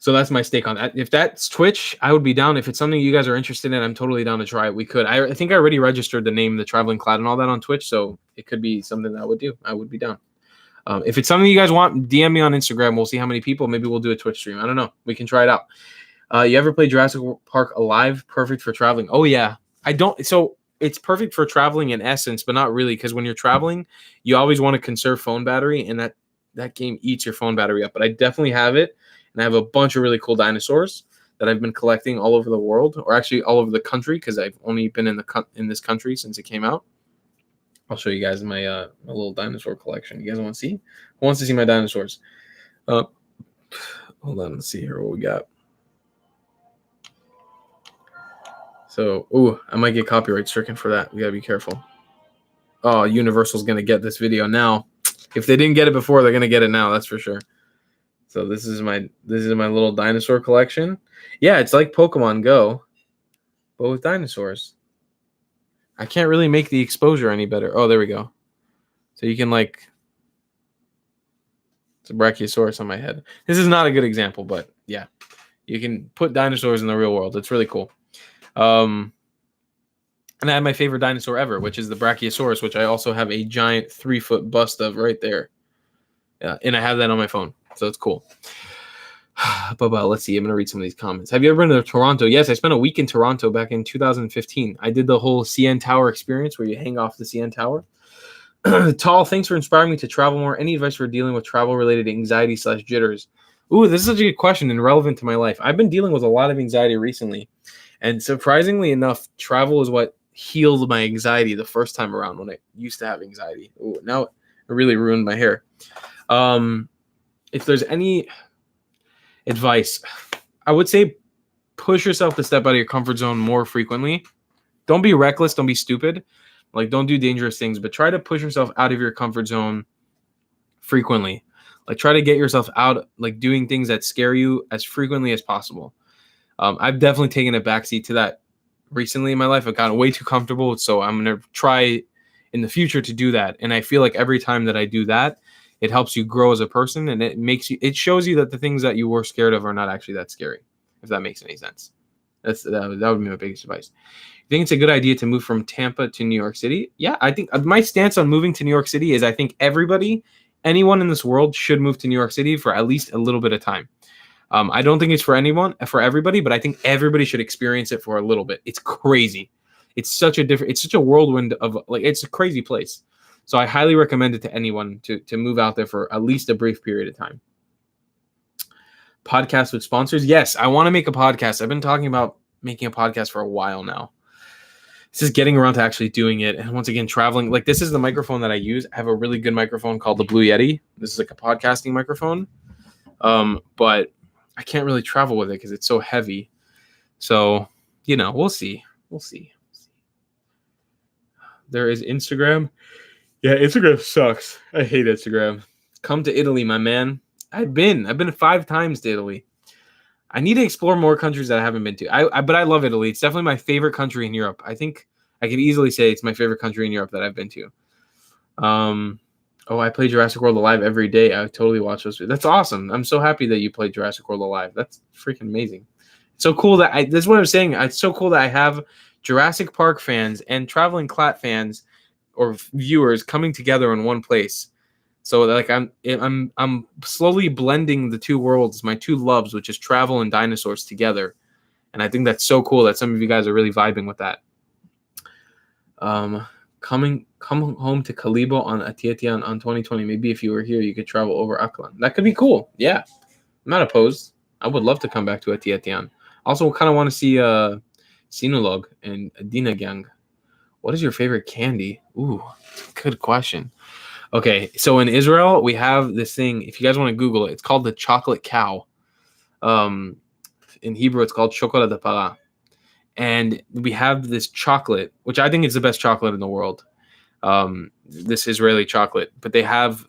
So that's my stake on that. If that's Twitch, I would be down. If it's something you guys are interested in, I'm totally down to try it. We could. I think I already registered the name, the Traveling Clatt, and all that on Twitch, so it could be something that I would do. I would be down. If it's something you guys want, DM me on Instagram. We'll see how many people. Maybe we'll do a Twitch stream. I don't know. We can try it out. You ever play Jurassic Park Alive? Perfect for traveling. Oh, yeah. I don't. So it's perfect for traveling in essence, but not really, because when you're traveling, you always want to conserve phone battery, and that game eats your phone battery up. But I definitely have it. And I have a bunch of really cool dinosaurs that I've been collecting all over the world, or actually all over the country, because I've only been in this country since it came out. I'll show you guys my my little dinosaur collection. You guys want to see? Who wants to see my dinosaurs? Hold on, let's see here what we got. So, I might get copyright stricken for that. We gotta be careful. Oh, Universal's gonna get this video now. If they didn't get it before, they're gonna get it now. That's for sure. So this is my little dinosaur collection. Yeah, it's like Pokemon Go, but with dinosaurs. I can't really make the exposure any better. Oh, there we go. So you can like, it's a Brachiosaurus on my head. This is not a good example, but yeah, you can put dinosaurs in the real world. It's really cool. And I have my favorite dinosaur ever, which is the Brachiosaurus, which I also have a giant 3-foot bust of right there. Yeah, and I have that on my phone. So it's cool. But let's see. I'm going to read some of these comments. Have you ever been to Toronto? Yes, I spent a week in Toronto back in 2015. I did the whole CN Tower experience where you hang off the CN Tower. Tall, thanks for inspiring me to travel more. Any advice for dealing with travel-related anxiety/jitters? Ooh, this is such a good question and relevant to my life. I've been dealing with a lot of anxiety recently. And surprisingly enough, travel is what healed my anxiety the first time around when I used to have anxiety. Ooh, now it really ruined my hair. If there's any advice, I would say push yourself to step out of your comfort zone more frequently. don't be reckless, don't be stupid. Like, don't do dangerous things, but try to push yourself out of your comfort zone frequently. Like, try to get yourself out, like doing things that scare you as frequently as possible. I've definitely taken a backseat to that recently in my life. I've gotten way too comfortable, so I'm gonna try in the future to do that. And I feel like every time that I do that, it helps you grow as a person, and it shows you that the things that you were scared of are not actually that scary. If that makes any sense, that would be my biggest advice. You think it's a good idea to move from Tampa to New York City? Yeah, I think my stance on moving to New York City is I think anyone in this world should move to New York City for at least a little bit of time. I don't think it's for everybody, but I think everybody should experience it for a little bit. It's crazy. It's such a whirlwind of, like, it's a crazy place. So I highly recommend it to anyone to move out there for at least a brief period of time. Podcast with sponsors. Yes, I want to make a podcast. I've been talking about making a podcast for a while now. It's just getting around to actually doing it. And once again, traveling. Like, this is the microphone that I use. I have a really good microphone called the Blue Yeti. This is like a podcasting microphone. But I can't really travel with it because it's so heavy. So, we'll see. There is Instagram. Yeah, Instagram sucks. I hate Instagram. Come to Italy, my man. I've been 5 times to Italy. I need to explore more countries that I haven't been to. But I love Italy. It's definitely my favorite country in Europe. I think I could easily say it's my favorite country in Europe that I've been to. I play Jurassic World Alive every day. I totally watch those. That's awesome. I'm so happy that you played Jurassic World Alive. That's freaking amazing. It's so cool that this is what I'm saying. It's so cool that I have Jurassic Park fans and traveling Clatt fans or viewers coming together in one place. So like I'm slowly blending the two worlds, my two loves, which is travel and dinosaurs, together. And I think that's so cool that some of you guys are really vibing with that. Come home to Kalibo on Atiatian on 2020. Maybe if you were here, you could travel over Aklan. That could be cool. Yeah, I'm not opposed. I would love to come back to Atiatian. Also, kind of want to see Sinulog and Dinagang. What is your favorite candy? Ooh, good question. Okay, so in Israel, we have this thing. If you guys want to Google it, it's called the chocolate cow. In Hebrew, it's called chocolate de para. And we have this chocolate, which I think is the best chocolate in the world. This Israeli chocolate. But they have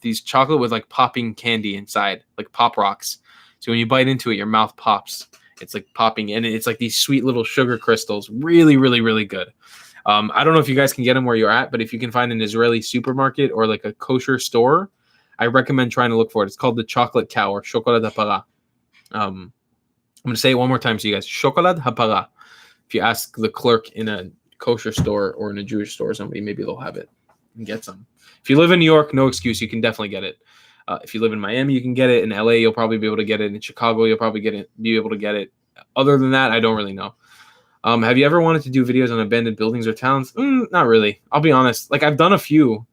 these chocolate with like popping candy inside, like pop rocks. So when you bite into it, your mouth pops. It's like popping, and it's like these sweet little sugar crystals. Really, really, really good. I don't know if you guys can get them where you're at, but if you can find an Israeli supermarket or like a kosher store, I recommend trying to look for it. It's called the chocolate cow or chocolat hapara. I'm going to say it one more time to you guys. Chocolat hapara. If you ask the clerk in a kosher store or in a Jewish store or somebody, maybe they'll have it and get some. If you live in New York, no excuse. You can definitely get it. If you live in Miami, you can get it. In LA, you'll probably be able to get it. In Chicago, you'll probably be able to get it. Other than that, I don't really know. Have you ever wanted to do videos on abandoned buildings or towns? Not really. I'll be honest. Like, I've done a few.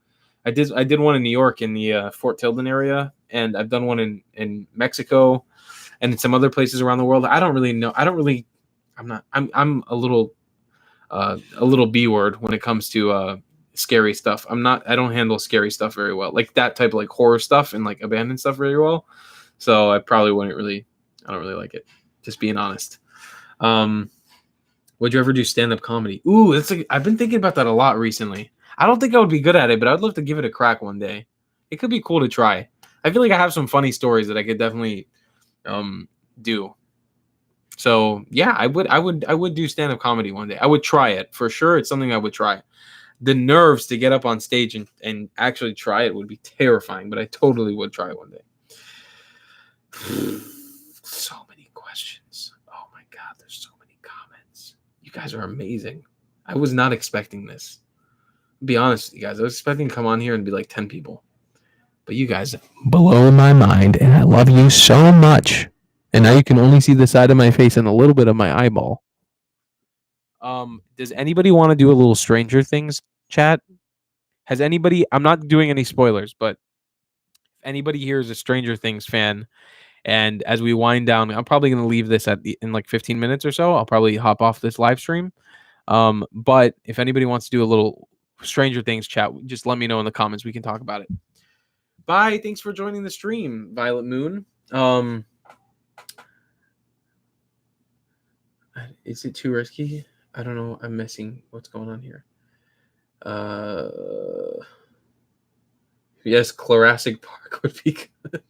I did one in New York in the Fort Tilden area, and I've done one in Mexico and in some other places around the world. I don't really know. I'm a little B word when it comes to scary stuff. I don't handle scary stuff very well. Like that type of like horror stuff and like abandoned stuff very well. So I probably I don't really like it. Just being honest. Would you ever do stand-up comedy? Ooh, I've been thinking about that a lot recently. I don't think I would be good at it, but I'd love to give it a crack one day. It could be cool to try. I feel like I have some funny stories that I could definitely do. So yeah, I would do stand-up comedy one day. I would try it for sure. It's something I would try. The nerves to get up on stage and actually try it would be terrifying, but I totally would try it one day. So many questions. Oh my God, there's so many comments. You guys are amazing. I was not expecting this. I'll be honest with you guys. I was expecting to come on here and be like 10 people. But you guys blow my mind, and I love you so much. And now you can only see the side of my face and a little bit of my eyeball. Does anybody want to do a little Stranger Things chat? Has anybody? I'm not doing any spoilers, but if anybody here is a Stranger Things fan, and as we wind down, I'm probably going to leave this in like 15 minutes or so. I'll probably hop off this live stream. But if anybody wants to do a little Stranger Things chat, just let me know in the comments. We can talk about it. Bye. Thanks for joining the stream, Violet Moon. Is it too risky? I don't know. I'm missing what's going on here. Yes, Jurassic Park would be good.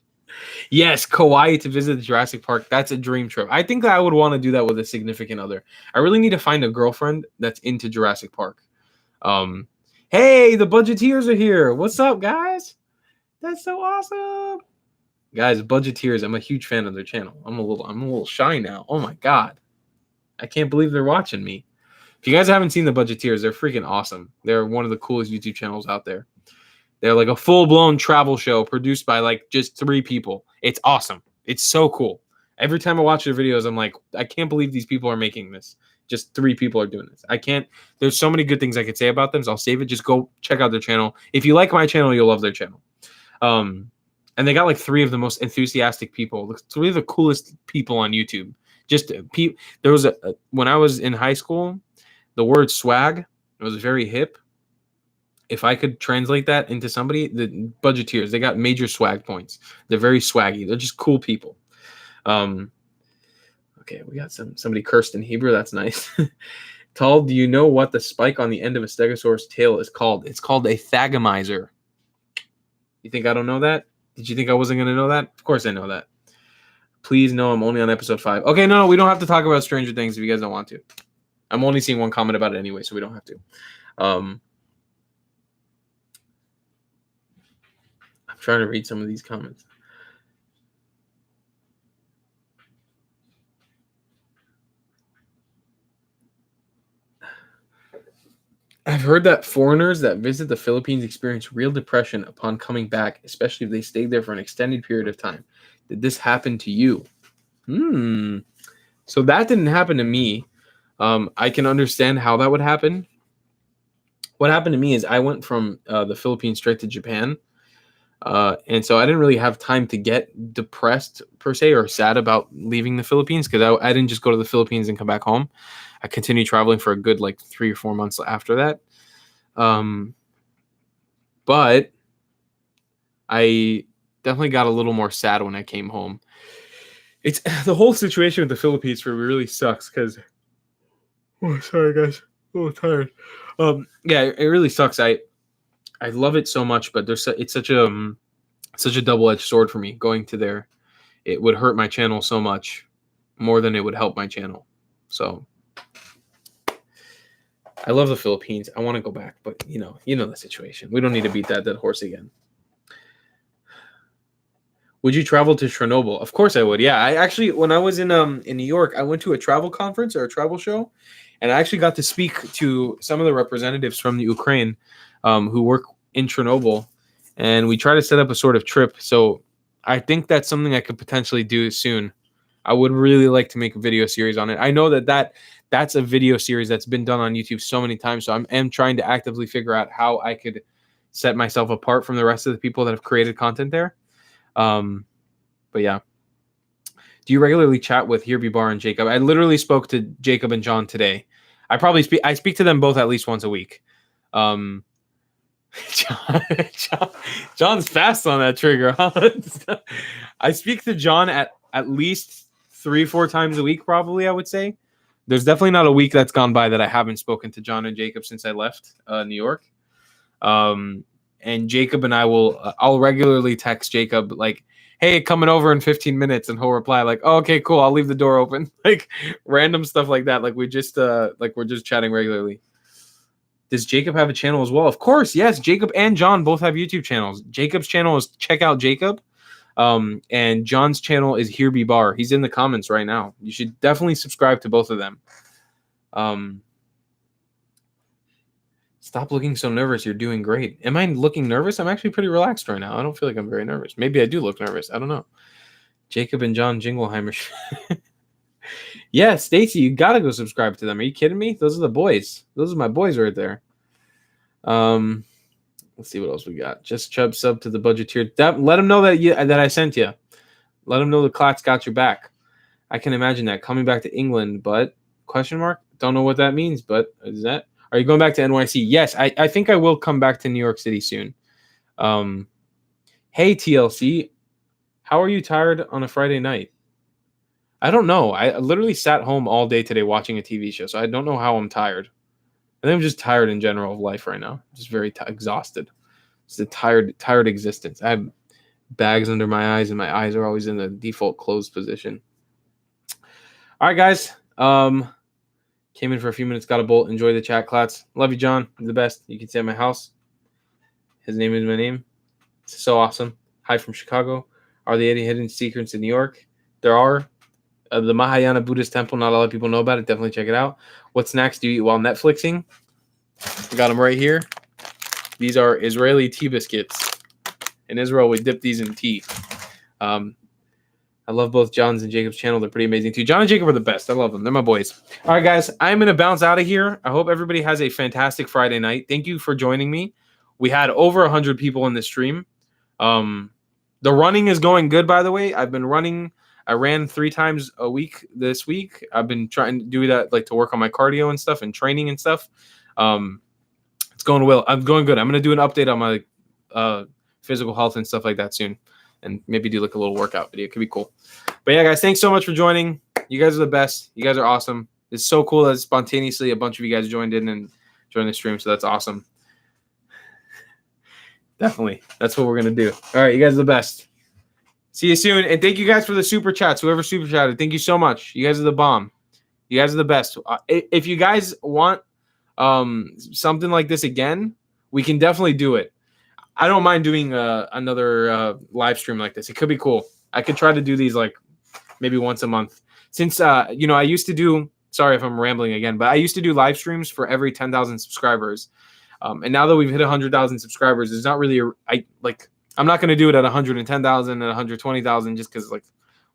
Yes, Kauai to visit the Jurassic Park. That's a dream trip. I think that I would want to do that with a significant other. I really need to find a girlfriend that's into Jurassic Park. Hey, the Budgeteers are here. What's up, guys? That's so awesome. Guys, Budgeteers, I'm a huge fan of their channel. I'm a little shy now. Oh my god. I can't believe they're watching me. If you guys haven't seen the Budgeteers, they're freaking awesome. They're one of the coolest YouTube channels out there. They're like a full-blown travel show produced by like just 3 people. It's awesome. It's so cool. Every time I watch their videos, I'm like, I can't believe these people are making this. Just 3 people are doing this. I can't. There's so many good things I could say about them, so I'll save it. Just go check out their channel. If you like my channel, you'll love their channel. And they got like 3 of the most enthusiastic people, 3 of the coolest people on YouTube. Just there was when I was in high school, the word swag was very hip. If I could translate that into somebody, the Budgeteers, they got major swag points. They're very swaggy. They're just cool people. Okay, we got somebody cursed in Hebrew. That's nice. Tal, do you know what the spike on the end of a stegosaurus tail is called? It's called a thagomizer. You think I don't know that? Did you think I wasn't going to know that? Of course I know that. Please no, I'm only on episode 5. Okay, no, we don't have to talk about Stranger Things if you guys don't want to. I'm only seeing one comment about it anyway, so we don't have to. I'm trying to read some of these comments. I've heard that foreigners that visit the Philippines experience real depression upon coming back, especially if they stayed there for an extended period of time. Did this happen to you? So that didn't happen to me. I can understand how that would happen. What happened to me is I went from the Philippines straight to Japan. And so I didn't really have time to get depressed per se or sad about leaving the Philippines because I didn't just go to the Philippines and come back home. I continued traveling for a good like 3 or 4 months after that. But I definitely got a little more sad when I came home. It's the whole situation with the Philippines for me really sucks because sorry guys, a little tired. Yeah, it really sucks. I love it so much, but it's such a double-edged sword for me going to there. It would hurt my channel so much more than it would help my channel. So I love the Philippines. I want to go back, but you know the situation. We don't need to beat that dead horse again. Would you travel to Chernobyl? Of course I would. Yeah, I actually, when I was in New York, I went to a travel conference or a travel show, and I actually got to speak to some of the representatives from the Ukraine who work in Chernobyl, and we try to set up a sort of trip. So I think that's something I could potentially do soon. I would really like to make a video series on it. I know that's a video series that's been done on YouTube so many times, so I am trying to actively figure out how I could set myself apart from the rest of the people that have created content there. But yeah. Do you regularly chat with Here Be Bar and Jacob? I literally spoke to Jacob and John today. I speak to them both at least once a week. John's fast on that trigger, huh? I speak to John at least 3-4 times a week, probably, I would say. There's definitely not a week that's gone by that I haven't spoken to John and Jacob since I left New York. And Jacob and I'll regularly text Jacob like, hey, coming over in 15 minutes. And he'll reply like, oh, okay, cool. I'll leave the door open. Like random stuff like that. Like we're just chatting regularly. Does Jacob have a channel as well? Of course. Yes. Jacob and John both have YouTube channels. Jacob's channel is Check Out Jacob. And John's channel is Here Be Bar. He's in the comments right now. You should definitely subscribe to both of them. Stop looking so nervous. You're doing great. Am I looking nervous? I'm actually pretty relaxed right now. I don't feel like I'm very nervous. Maybe I do look nervous. I don't know. Jacob and John Jingleheimer. Yeah, Stacy, you gotta go subscribe to them. Are you kidding me? Those are the boys. Those are my boys right there. Let's see what else we got. Just Chubb sub to the Budgeteer. Let them know that I sent you. Let them know the Clatt's got your back. I can imagine that coming back to England, but question mark. Don't know what that means, but is that? Are you going back to NYC? Yes, I think I will come back to New York City soon. Hey, TLC. How are you tired on a Friday night? I don't know. I literally sat home all day today watching a TV show, so I don't know how I'm tired. I think I'm just tired in general of life right now. Just very exhausted. It's a tired existence. I have bags under my eyes, and my eyes are always in the default closed position. All right, guys. Came in for a few minutes, got a bolt. Enjoy the chat, Clatts. Love you, John. You're the best. You can stay at my house. His name is my name. It's so awesome. Hi from Chicago. Are there any hidden secrets in New York? There are. The Mahayana Buddhist temple. Not a lot of people know about it. Definitely check it out. What snacks do you eat while Netflixing? I got them right here. These are Israeli tea biscuits. In Israel, we dip these in tea. I love both John's and Jacob's channel. They're pretty amazing too. John and Jacob are the best. I love them. They're my boys. All right, guys. I'm going to bounce out of here. I hope everybody has a fantastic Friday night. Thank you for joining me. We had over 100 people in the stream. The running is going good, by the way. I've been running. I ran 3 times a week this week. I've been trying to do that, like to work on my cardio and stuff and training and stuff. It's going well. I'm going good. I'm going to do an update on my physical health and stuff like that soon. And maybe do like a little workout video. It could be cool. But yeah, guys, thanks so much for joining. You guys are the best. You guys are awesome. It's so cool that spontaneously a bunch of you guys joined in and joined the stream. So that's awesome. Definitely. That's what we're going to do. All right. You guys are the best. See you soon. And thank you guys for the super chats. Whoever super chatted, thank you so much. You guys are the bomb. You guys are the best. If you guys want something like this again, we can definitely do it. I don't mind doing another live stream like this. It could be cool. I could try to do these like maybe once a month. Since, I used to do, sorry if I'm rambling again, but I used to do live streams for every 10,000 subscribers. And now that we've hit 100,000 subscribers, there's not really, I'm not going to do it at 110,000 and 120,000 just because, like,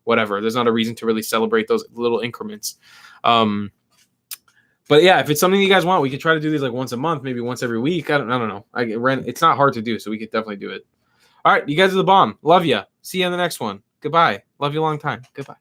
whatever. There's not a reason to really celebrate those little increments. But yeah, if it's something you guys want, we could try to do these like once a month, maybe once every week. I don't know. It's not hard to do, so we could definitely do it. All right, you guys are the bomb. Love ya. See you in the next one. Goodbye. Love you a long time. Goodbye.